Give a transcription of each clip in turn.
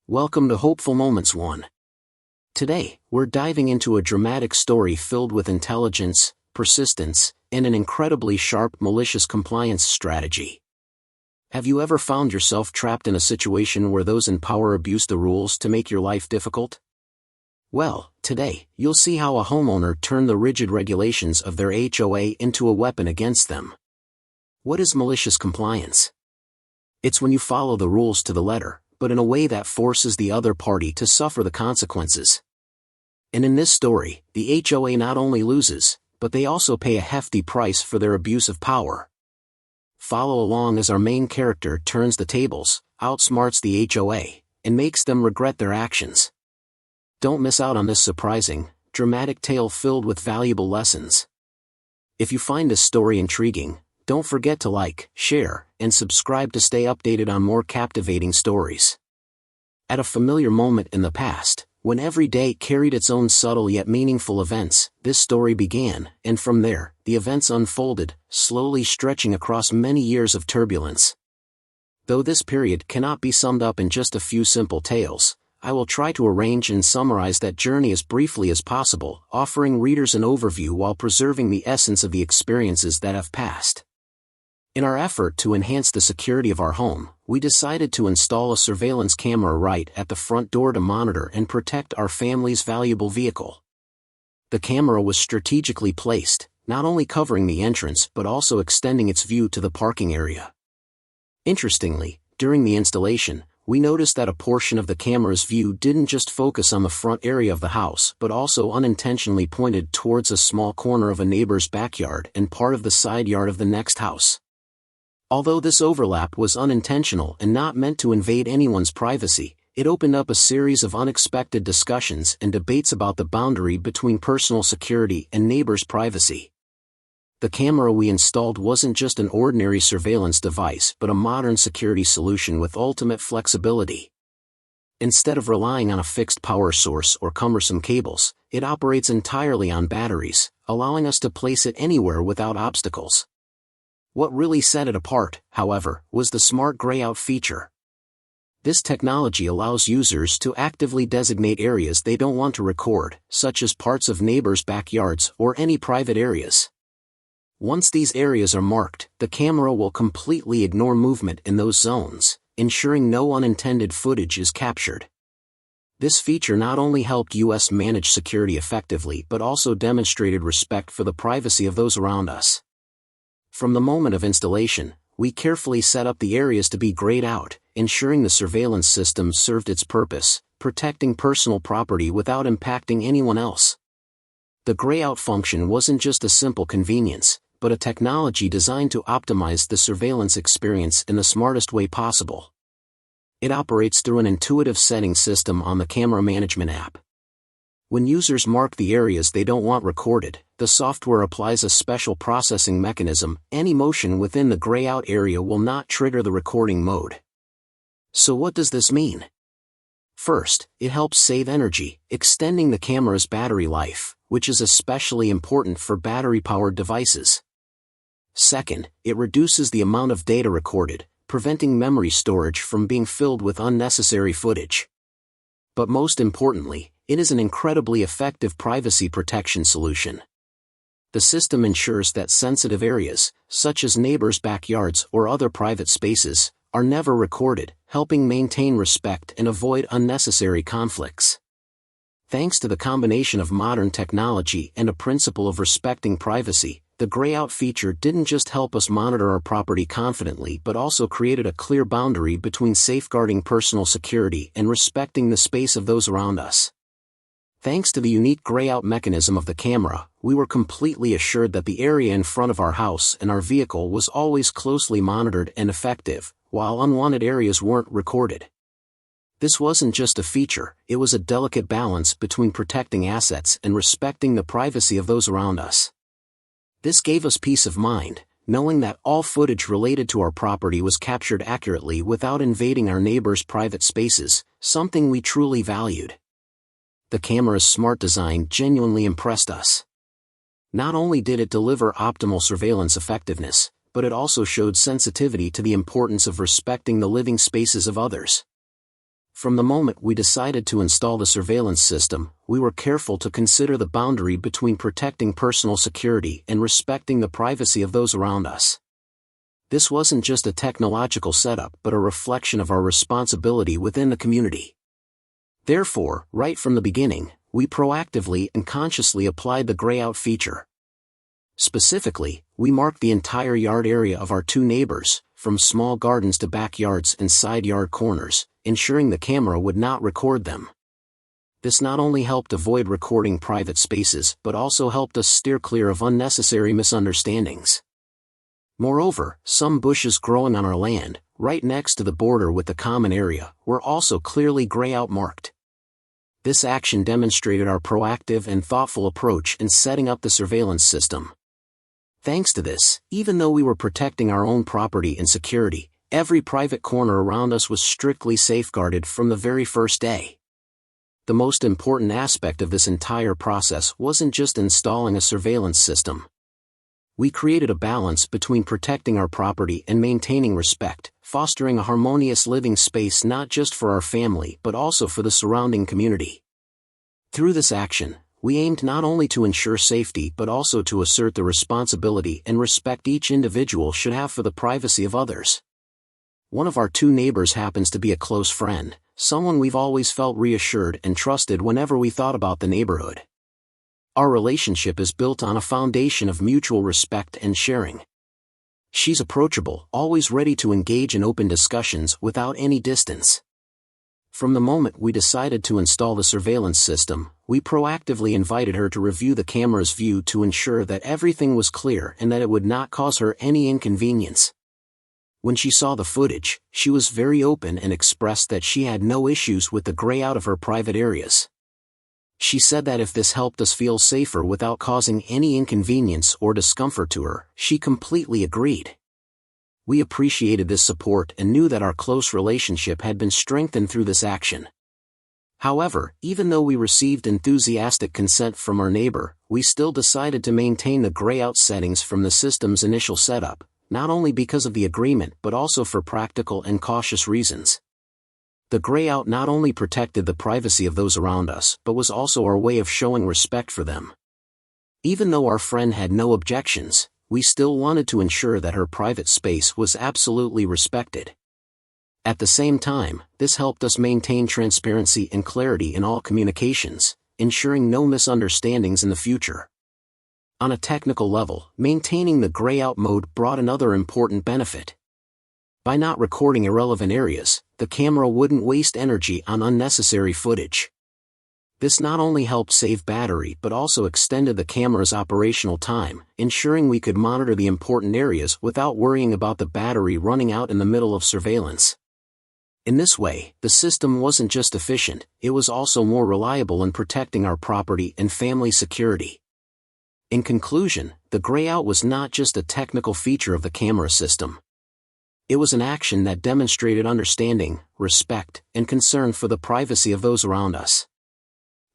Welcome to Hopeful Moments 1. Today, we're diving into a dramatic story filled with intelligence, persistence, and an incredibly sharp malicious compliance strategy. Have you ever found yourself trapped in a situation where those in power abuse the rules to make your life difficult? Well, today, you'll see how a homeowner turned the rigid regulations of their HOA into a weapon against them. What is malicious compliance? It's when you follow the rules to the letter, but in a way that forces the other party to suffer the consequences. And in this story, the HOA not only loses, but they also pay a hefty price for their abuse of power. Follow along as our main character turns the tables, outsmarts the HOA, and makes them regret their actions. Don't miss out on this surprising, dramatic tale filled with valuable lessons. If you find this story intriguing, don't forget to like, share, and subscribe to stay updated on more captivating stories. At a familiar moment in the past, when every day carried its own subtle yet meaningful events, this story began, and from there, the events unfolded, slowly stretching across many years of turbulence. Though this period cannot be summed up in just a few simple tales, I will try to arrange and summarize that journey as briefly as possible, offering readers an overview while preserving the essence of the experiences that have passed. In our effort to enhance the security of our home, we decided to install a surveillance camera right at the front door to monitor and protect our family's valuable vehicle. The camera was strategically placed, not only covering the entrance but also extending its view to the parking area. Interestingly, during the installation, we noticed that a portion of the camera's view didn't just focus on the front area of the house but also unintentionally pointed towards a small corner of a neighbor's backyard and part of the side yard of the next house. Although this overlap was unintentional and not meant to invade anyone's privacy, it opened up a series of unexpected discussions and debates about the boundary between personal security and neighbors' privacy. The camera we installed wasn't just an ordinary surveillance device but a modern security solution with ultimate flexibility. Instead of relying on a fixed power source or cumbersome cables, it operates entirely on batteries, allowing us to place it anywhere without obstacles. What really set it apart, however, was the smart grayout feature. This technology allows users to actively designate areas they don't want to record, such as parts of neighbors' backyards or any private areas. Once these areas are marked, the camera will completely ignore movement in those zones, ensuring no unintended footage is captured. This feature not only helped us manage security effectively but also demonstrated respect for the privacy of those around us. From the moment of installation, we carefully set up the areas to be grayed out, ensuring the surveillance system served its purpose, protecting personal property without impacting anyone else. The grayout function wasn't just a simple convenience, but a technology designed to optimize the surveillance experience in the smartest way possible. It operates through an intuitive setting system on the camera management app. When users mark the areas they don't want recorded, the software applies a special processing mechanism. Any motion within the grayout area will not trigger the recording mode. So what does this mean? First, it helps save energy, extending the camera's battery life, which is especially important for battery-powered devices. Second, it reduces the amount of data recorded, preventing memory storage from being filled with unnecessary footage. But most importantly, it is an incredibly effective privacy protection solution. The system ensures that sensitive areas, such as neighbors' backyards or other private spaces, are never recorded, helping maintain respect and avoid unnecessary conflicts. Thanks to the combination of modern technology and a principle of respecting privacy, the grayout feature didn't just help us monitor our property confidently but also created a clear boundary between safeguarding personal security and respecting the space of those around us. Thanks to the unique grayout mechanism of the camera, we were completely assured that the area in front of our house and our vehicle was always closely monitored and effective, while unwanted areas weren't recorded. This wasn't just a feature, it was a delicate balance between protecting assets and respecting the privacy of those around us. This gave us peace of mind, knowing that all footage related to our property was captured accurately without invading our neighbors' private spaces, something we truly valued. The camera's smart design genuinely impressed us. Not only did it deliver optimal surveillance effectiveness, but it also showed sensitivity to the importance of respecting the living spaces of others. From the moment we decided to install the surveillance system, we were careful to consider the boundary between protecting personal security and respecting the privacy of those around us. This wasn't just a technological setup but a reflection of our responsibility within the community. Therefore, right from the beginning, we proactively and consciously applied the grayout feature. Specifically, we marked the entire yard area of our two neighbors, from small gardens to backyards and side yard corners, ensuring the camera would not record them. This not only helped avoid recording private spaces but also helped us steer clear of unnecessary misunderstandings. Moreover, some bushes growing on our land, right next to the border with the common area, were also clearly grayout marked. This action demonstrated our proactive and thoughtful approach in setting up the surveillance system. Thanks to this, even though we were protecting our own property and security, every private corner around us was strictly safeguarded from the very first day. The most important aspect of this entire process wasn't just installing a surveillance system. We created a balance between protecting our property and maintaining respect, fostering a harmonious living space not just for our family but also for the surrounding community. Through this action, we aimed not only to ensure safety but also to assert the responsibility and respect each individual should have for the privacy of others. One of our two neighbors happens to be a close friend, someone we've always felt reassured and trusted whenever we thought about the neighborhood. Our relationship is built on a foundation of mutual respect and sharing. She's approachable, always ready to engage in open discussions without any distance. From the moment we decided to install the surveillance system, we proactively invited her to review the camera's view to ensure that everything was clear and that it would not cause her any inconvenience. When she saw the footage, she was very open and expressed that she had no issues with the grayout of her private areas. She said that if this helped us feel safer without causing any inconvenience or discomfort to her, she completely agreed. We appreciated this support and knew that our close relationship had been strengthened through this action. However, even though we received enthusiastic consent from our neighbor, we still decided to maintain the grayout settings from the system's initial setup, not only because of the agreement but also for practical and cautious reasons. The grayout not only protected the privacy of those around us but was also our way of showing respect for them. Even though our friend had no objections, we still wanted to ensure that her private space was absolutely respected. At the same time, this helped us maintain transparency and clarity in all communications, ensuring no misunderstandings in the future. On a technical level, maintaining the grayout mode brought another important benefit. By not recording irrelevant areas, the camera wouldn't waste energy on unnecessary footage. This not only helped save battery but also extended the camera's operational time, ensuring we could monitor the important areas without worrying about the battery running out in the middle of surveillance. In this way, the system wasn't just efficient, it was also more reliable in protecting our property and family security. In conclusion, the grayout was not just a technical feature of the camera system. It was an action that demonstrated understanding, respect, and concern for the privacy of those around us.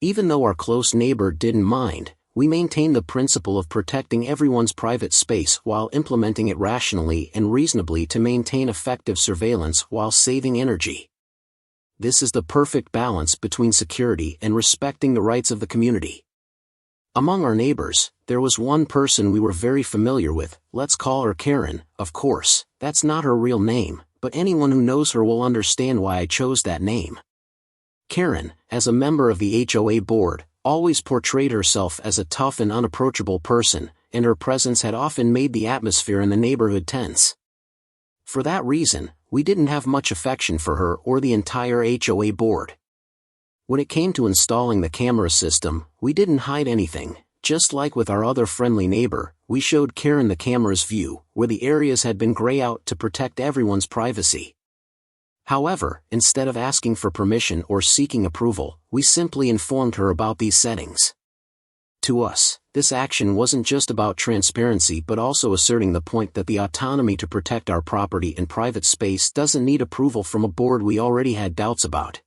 Even though our close neighbor didn't mind, we maintained the principle of protecting everyone's private space while implementing it rationally and reasonably to maintain effective surveillance while saving energy. This is the perfect balance between security and respecting the rights of the community. Among our neighbors, there was one person we were very familiar with. Let's call her Karen. Of course, that's not her real name, but anyone who knows her will understand why I chose that name. Karen, as a member of the HOA board, always portrayed herself as a tough and unapproachable person, and her presence had often made the atmosphere in the neighborhood tense. For that reason, we didn't have much affection for her or the entire HOA board. When it came to installing the camera system, we didn't hide anything. Just like with our other friendly neighbor, we showed Karen the camera's view, where the areas had been grayed out to protect everyone's privacy. However, instead of asking for permission or seeking approval, we simply informed her about these settings. To us, this action wasn't just about transparency but also asserting the point that the autonomy to protect our property and private space doesn't need approval from a board we already had doubts about.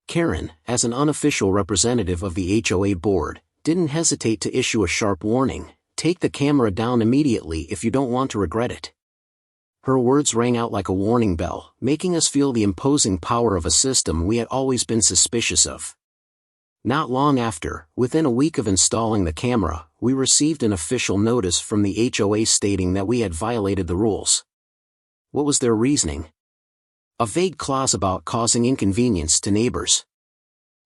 Karen, as an unofficial representative of the HOA board, didn't hesitate to issue a sharp warning: take the camera down immediately if you don't want to regret it. Her words rang out like a warning bell, making us feel the imposing power of a system we had always been suspicious of. Not long after, within a week of installing the camera, we received an official notice from the HOA stating that we had violated the rules. What was their reasoning? A vague clause about causing inconvenience to neighbors.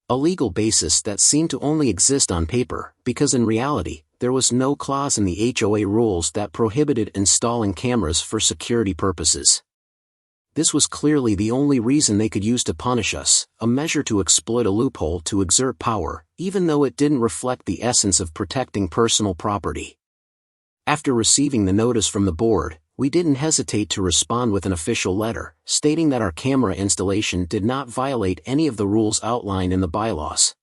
A legal basis that seemed to only exist on paper, because in reality, there was no clause in the HOA rules that prohibited installing cameras for security purposes. This was clearly the only reason they could use to punish us, a measure to exploit a loophole to exert power, even though it didn't reflect the essence of protecting personal property. After receiving the notice from the board, we didn't hesitate to respond with an official letter, stating that our camera installation did not violate any of the rules outlined in the bylaws.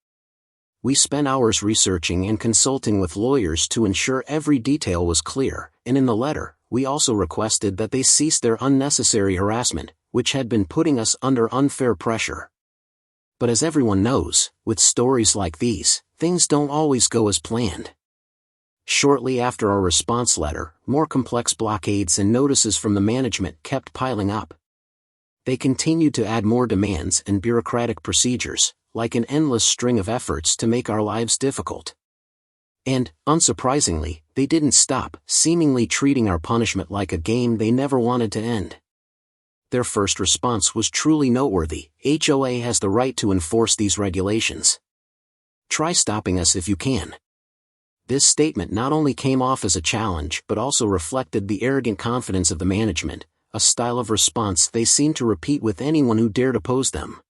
We spent hours researching and consulting with lawyers to ensure every detail was clear, and in the letter, we also requested that they cease their unnecessary harassment, which had been putting us under unfair pressure. But as everyone knows, with stories like these, things don't always go as planned. Shortly after our response letter, more complex blockades and notices from the management kept piling up. They continued to add more demands and bureaucratic procedures, like an endless string of efforts to make our lives difficult. And, unsurprisingly, they didn't stop, seemingly treating our punishment like a game they never wanted to end. Their first response was truly noteworthy: HOA has the right to enforce these regulations. Try stopping us if you can. This statement not only came off as a challenge but also reflected the arrogant confidence of the management, a style of response they seemed to repeat with anyone who dared oppose them.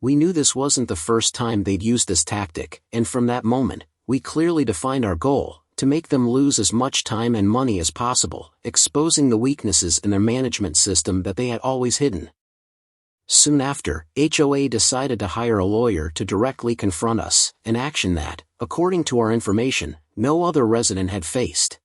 We knew this wasn't the first time they'd used this tactic, and from that moment, we clearly defined our goal: to make them lose as much time and money as possible, exposing the weaknesses in their management system that they had always hidden. Soon after, HOA decided to hire a lawyer to directly confront us, an action that, according to our information, no other resident had faced.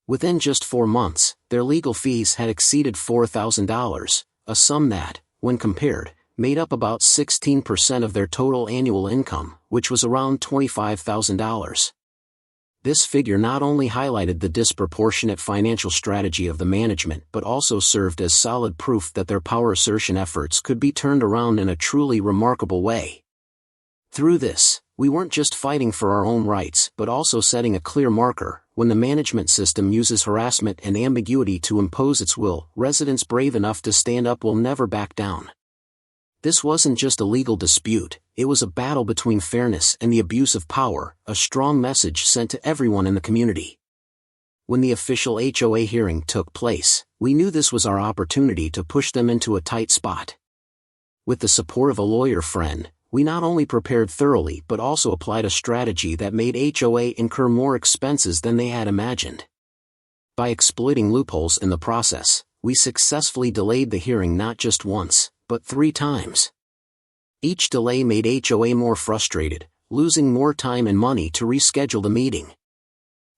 Within just 4 months, their legal fees had exceeded $4,000, a sum that, when compared, made up about 16% of their total annual income, which was around $25,000. This figure not only highlighted the disproportionate financial strategy of the management but also served as solid proof that their power assertion efforts could be turned around in a truly remarkable way. Through this, we weren't just fighting for our own rights but also setting a clear marker: when the management system uses harassment and ambiguity to impose its will, residents brave enough to stand up will never back down. This wasn't just a legal dispute, it was a battle between fairness and the abuse of power, a strong message sent to everyone in the community. When the official HOA hearing took place, we knew this was our opportunity to push them into a tight spot. With the support of a lawyer friend, we not only prepared thoroughly but also applied a strategy that made HOA incur more expenses than they had imagined. By exploiting loopholes in the process, we successfully delayed the hearing not just once, but 3 times. Each delay made HOA more frustrated, losing more time and money to reschedule the meeting.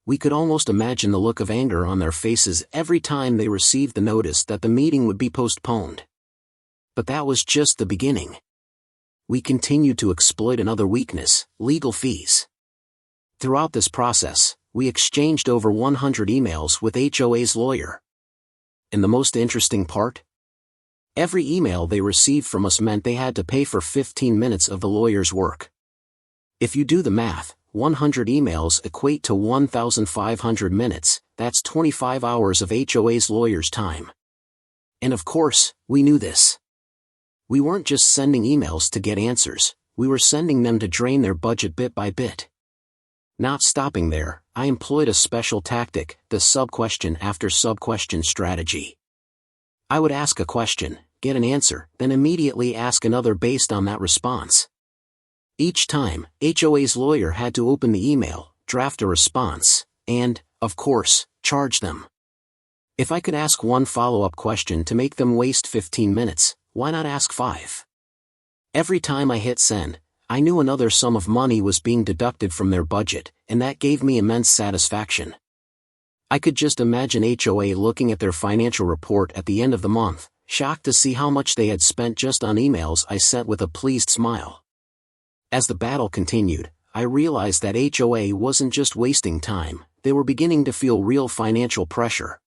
We could almost imagine the look of anger on their faces every time they received the notice that the meeting would be postponed. But that was just the beginning. We continued to exploit another weakness: legal fees. Throughout this process, we exchanged over 100 emails with HOA's lawyer. And the most interesting part? Every email they received from us meant they had to pay for 15 minutes of the lawyer's work. If you do the math, 100 emails equate to 1,500 minutes, that's 25 hours of HOA's lawyer's time. And of course, we knew this. We weren't just sending emails to get answers, we were sending them to drain their budget bit by bit. Not stopping there, I employed a special tactic: the sub-question after sub-question strategy. I would ask a question, get an answer, then immediately ask another based on that response. Each time, HOA's lawyer had to open the email, draft a response, and, of course, charge them. If I could ask one follow-up question to make them waste 15 minutes, why not ask 5? Every time I hit send, I knew another sum of money was being deducted from their budget, and that gave me immense satisfaction. I could just imagine HOA looking at their financial report at the end of the month, shocked to see how much they had spent just on emails I sent with a pleased smile. As the battle continued, I realized that HOA wasn't just wasting time, they were beginning to feel real financial pressure.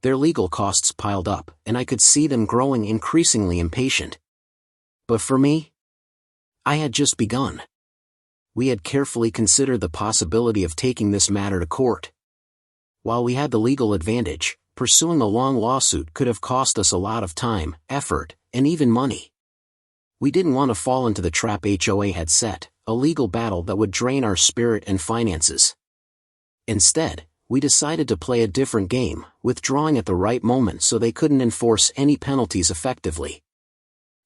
Their legal costs piled up, and I could see them growing increasingly impatient. But for me, I had just begun. We had carefully considered the possibility of taking this matter to court. While we had the legal advantage, pursuing a long lawsuit could have cost us a lot of time, effort, and even money. We didn't want to fall into the trap HOA had set, a legal battle that would drain our spirit and finances. Instead, we decided to play a different game, withdrawing at the right moment so they couldn't enforce any penalties effectively.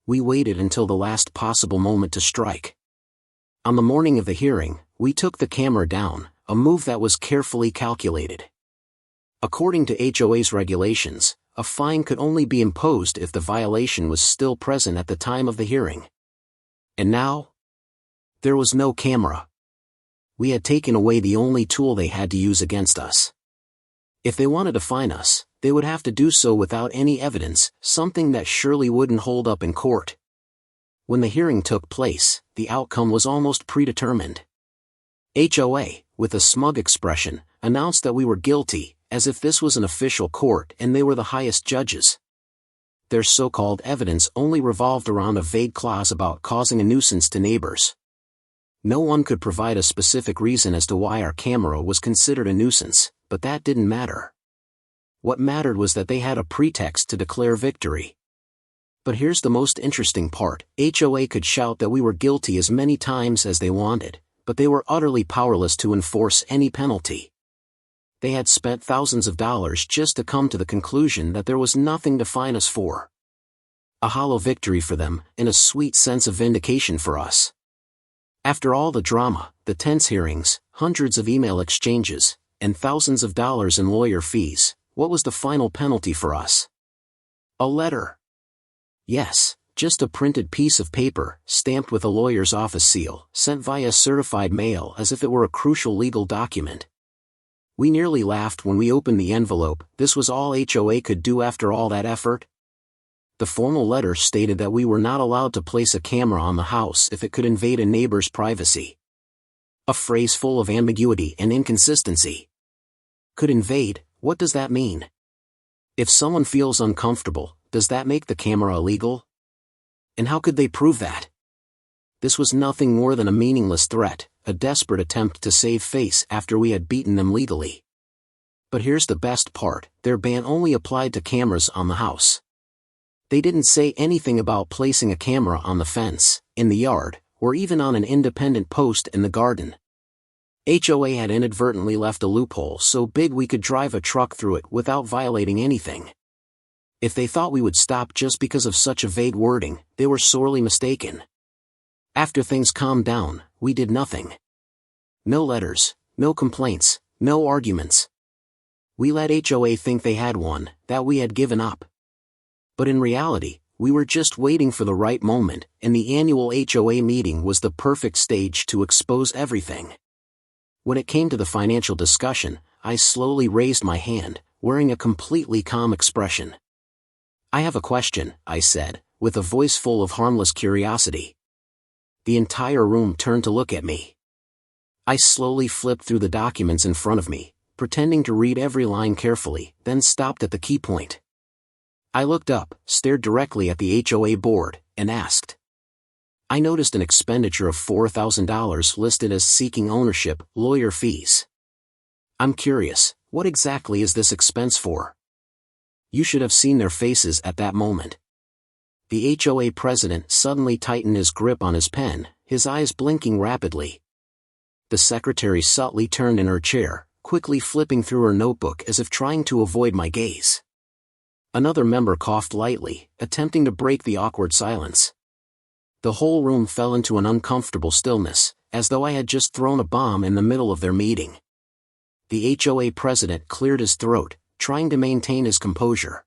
We waited until the last possible moment to strike. On the morning of the hearing, we took the camera down, a move that was carefully calculated. According to HOA's regulations, a fine could only be imposed if the violation was still present at the time of the hearing. And now? There was no camera. We had taken away the only tool they had to use against us. If they wanted to fine us, they would have to do so without any evidence, something that surely wouldn't hold up in court. When the hearing took place, the outcome was almost predetermined. HOA, with a smug expression, announced that we were guilty, as if this was an official court and they were the highest judges. Their so-called evidence only revolved around a vague clause about causing a nuisance to neighbors. No one could provide a specific reason as to why our camera was considered a nuisance, but that didn't matter. What mattered was that they had a pretext to declare victory. But here's the most interesting part: HOA could shout that we were guilty as many times as they wanted, but they were utterly powerless to enforce any penalty. They had spent thousands of dollars just to come to the conclusion that there was nothing to fine us for. A hollow victory for them, and a sweet sense of vindication for us. After all the drama, the tense hearings, hundreds of email exchanges, and thousands of dollars in lawyer fees, what was the final penalty for us? A letter. Yes, just a printed piece of paper, stamped with a lawyer's office seal, sent via certified mail as if it were a crucial legal document. We nearly laughed when we opened the envelope. This was all HOA could do after all that effort? The formal letter stated that we were not allowed to place a camera on the house if it could invade a neighbor's privacy. A phrase full of ambiguity and inconsistency. Could invade, what does that mean? If someone feels uncomfortable, does that make the camera illegal? And how could they prove that? This was nothing more than a meaningless threat, a desperate attempt to save face after we had beaten them legally. But here's the best part: their ban only applied to cameras on the house. They didn't say anything about placing a camera on the fence, in the yard, or even on an independent post in the garden. HOA had inadvertently left a loophole so big we could drive a truck through it without violating anything. If they thought we would stop just because of such a vague wording, they were sorely mistaken. After things calmed down, we did nothing. No letters, no complaints, no arguments. We let HOA think they had one, that we had given up. But in reality, we were just waiting for the right moment, and the annual HOA meeting was the perfect stage to expose everything. When it came to the financial discussion, I slowly raised my hand, wearing a completely calm expression. "I have a question," I said, with a voice full of harmless curiosity. The entire room turned to look at me. I slowly flipped through the documents in front of me, pretending to read every line carefully, then stopped at the key point. I looked up, stared directly at the HOA board, and asked. I noticed an expenditure of $4,000 listed as seeking ownership, lawyer fees. I'm curious, what exactly is this expense for? You should have seen their faces at that moment. The HOA president suddenly tightened his grip on his pen, his eyes blinking rapidly. The secretary subtly turned in her chair, quickly flipping through her notebook as if trying to avoid my gaze. Another member coughed lightly, attempting to break the awkward silence. The whole room fell into an uncomfortable stillness, as though I had just thrown a bomb in the middle of their meeting. The HOA president cleared his throat, trying to maintain his composure.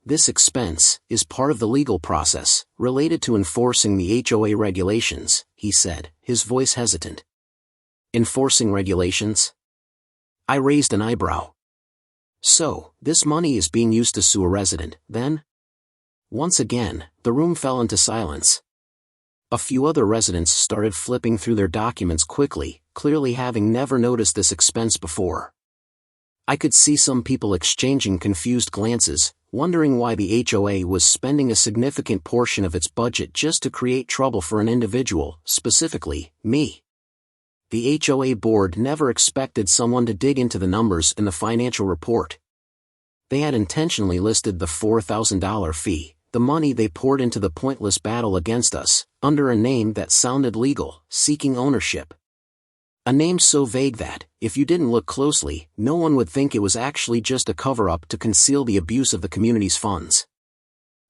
This expense is part of the legal process, related to enforcing the HOA regulations, he said, his voice hesitant. Enforcing regulations? I raised an eyebrow. So, this money is being used to sue a resident, then? Once again, the room fell into silence. A few other residents started flipping through their documents quickly, clearly having never noticed this expense before. I could see some people exchanging confused glances, wondering why the HOA was spending a significant portion of its budget just to create trouble for an individual, specifically, me. The HOA board never expected someone to dig into the numbers in the financial report. They had intentionally listed the $4,000 fee, the money they poured into the pointless battle against us, under a name that sounded legal, seeking ownership. A name so vague that, if you didn't look closely, no one would think it was actually just a cover-up to conceal the abuse of the community's funds.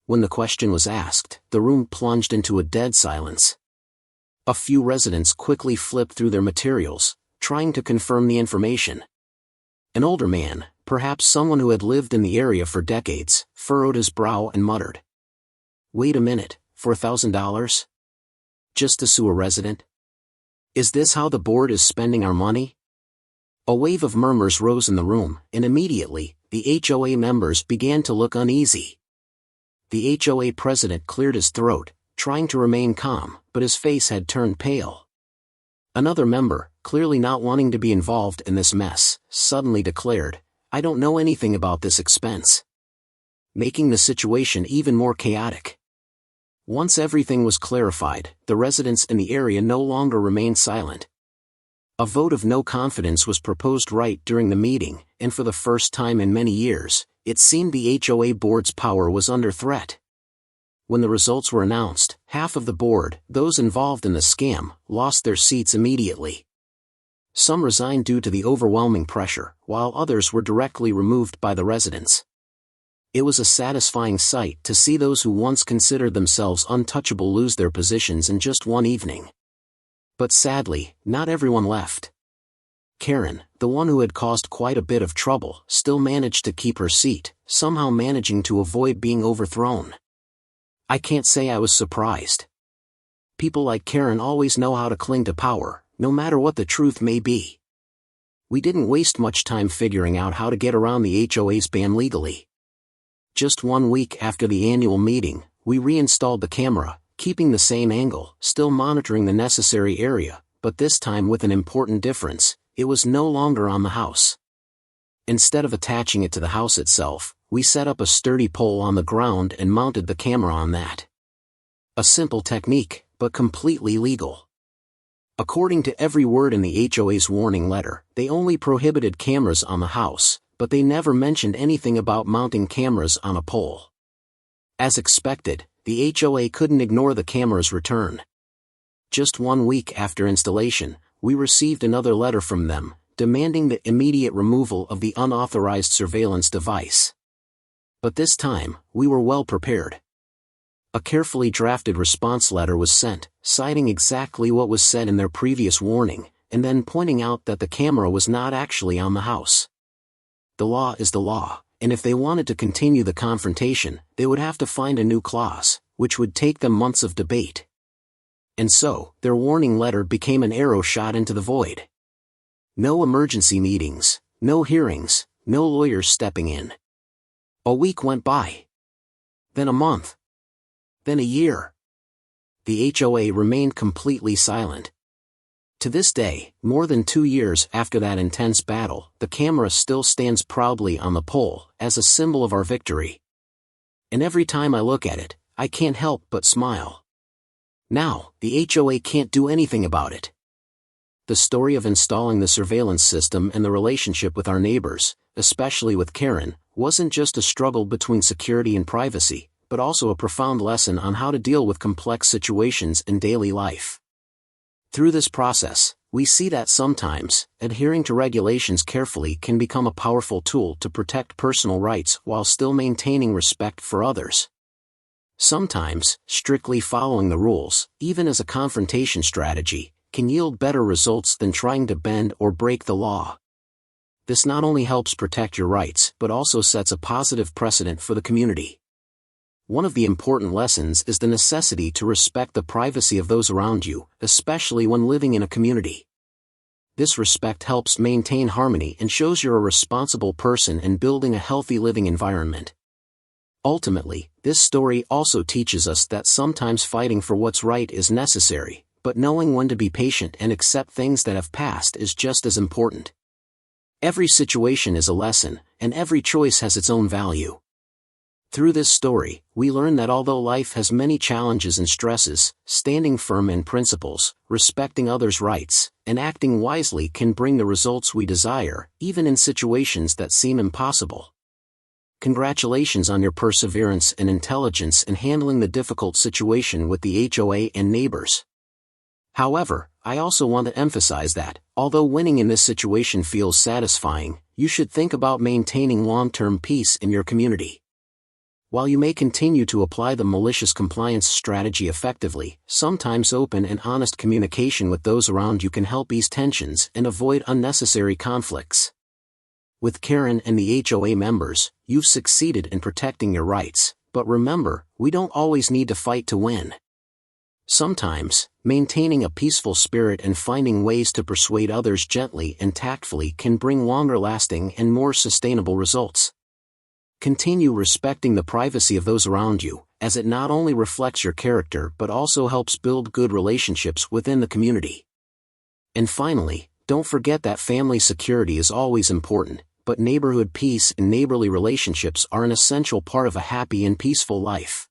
When the question was asked, the room plunged into a dead silence. A few residents quickly flipped through their materials, trying to confirm the information. An older man, perhaps someone who had lived in the area for decades, furrowed his brow and muttered, "Wait a minute, $4,000? Just to sue a resident? Is this how the board is spending our money?" A wave of murmurs rose in the room, and immediately, the HOA members began to look uneasy. The HOA president cleared his throat, trying to remain calm, but his face had turned pale. Another member, clearly not wanting to be involved in this mess, suddenly declared, "I don't know anything about this expense," making the situation even more chaotic. Once everything was clarified, the residents in the area no longer remained silent. A vote of no confidence was proposed right during the meeting, and for the first time in many years, it seemed the HOA board's power was under threat. When the results were announced, half of the board, those involved in the scam, lost their seats immediately. Some resigned due to the overwhelming pressure, while others were directly removed by the residents. It was a satisfying sight to see those who once considered themselves untouchable lose their positions in just one evening. But sadly, not everyone left. Karen, the one who had caused quite a bit of trouble, still managed to keep her seat, somehow managing to avoid being overthrown. I can't say I was surprised. People like Karen always know how to cling to power, no matter what the truth may be. We didn't waste much time figuring out how to get around the HOA's ban legally. Just 1 week after the annual meeting, we reinstalled the camera, keeping the same angle, still monitoring the necessary area, but this time with an important difference: it was no longer on the house. Instead of attaching it to the house itself, we set up a sturdy pole on the ground and mounted the camera on that. A simple technique, but completely legal. According to every word in the HOA's warning letter, they only prohibited cameras on the house, but they never mentioned anything about mounting cameras on a pole. As expected, the HOA couldn't ignore the camera's return. Just 1 week after installation, we received another letter from them, demanding the immediate removal of the unauthorized surveillance device. But this time, we were well prepared. A carefully drafted response letter was sent, citing exactly what was said in their previous warning, and then pointing out that the camera was not actually on the house. The law is the law, and if they wanted to continue the confrontation, they would have to find a new clause, which would take them months of debate. And so, their warning letter became an arrow shot into the void. No emergency meetings, no hearings, no lawyers stepping in. A week went by. Then a month. Then a year. The HOA remained completely silent. To this day, more than 2 years after that intense battle, the camera still stands proudly on the pole, as a symbol of our victory. And every time I look at it, I can't help but smile. Now, the HOA can't do anything about it. The story of installing the surveillance system and the relationship with our neighbors, especially with Karen, wasn't just a struggle between security and privacy, but also a profound lesson on how to deal with complex situations in daily life. Through this process, we see that sometimes, adhering to regulations carefully can become a powerful tool to protect personal rights while still maintaining respect for others. Sometimes, strictly following the rules, even as a confrontation strategy, can yield better results than trying to bend or break the law. This not only helps protect your rights but also sets a positive precedent for the community. One of the important lessons is the necessity to respect the privacy of those around you, especially when living in a community. This respect helps maintain harmony and shows you're a responsible person in building a healthy living environment. Ultimately, this story also teaches us that sometimes fighting for what's right is necessary, but knowing when to be patient and accept things that have passed is just as important. Every situation is a lesson, and every choice has its own value. Through this story, we learn that although life has many challenges and stresses, standing firm in principles, respecting others' rights, and acting wisely can bring the results we desire, even in situations that seem impossible. Congratulations on your perseverance and intelligence in handling the difficult situation with the HOA and neighbors. However, I also want to emphasize that, although winning in this situation feels satisfying, you should think about maintaining long-term peace in your community. While you may continue to apply the malicious compliance strategy effectively, sometimes open and honest communication with those around you can help ease tensions and avoid unnecessary conflicts. With Karen and the HOA members, you've succeeded in protecting your rights, but remember, we don't always need to fight to win. Sometimes, maintaining a peaceful spirit and finding ways to persuade others gently and tactfully can bring longer-lasting and more sustainable results. Continue respecting the privacy of those around you, as it not only reflects your character but also helps build good relationships within the community. And finally, don't forget that family security is always important, but neighborhood peace and neighborly relationships are an essential part of a happy and peaceful life.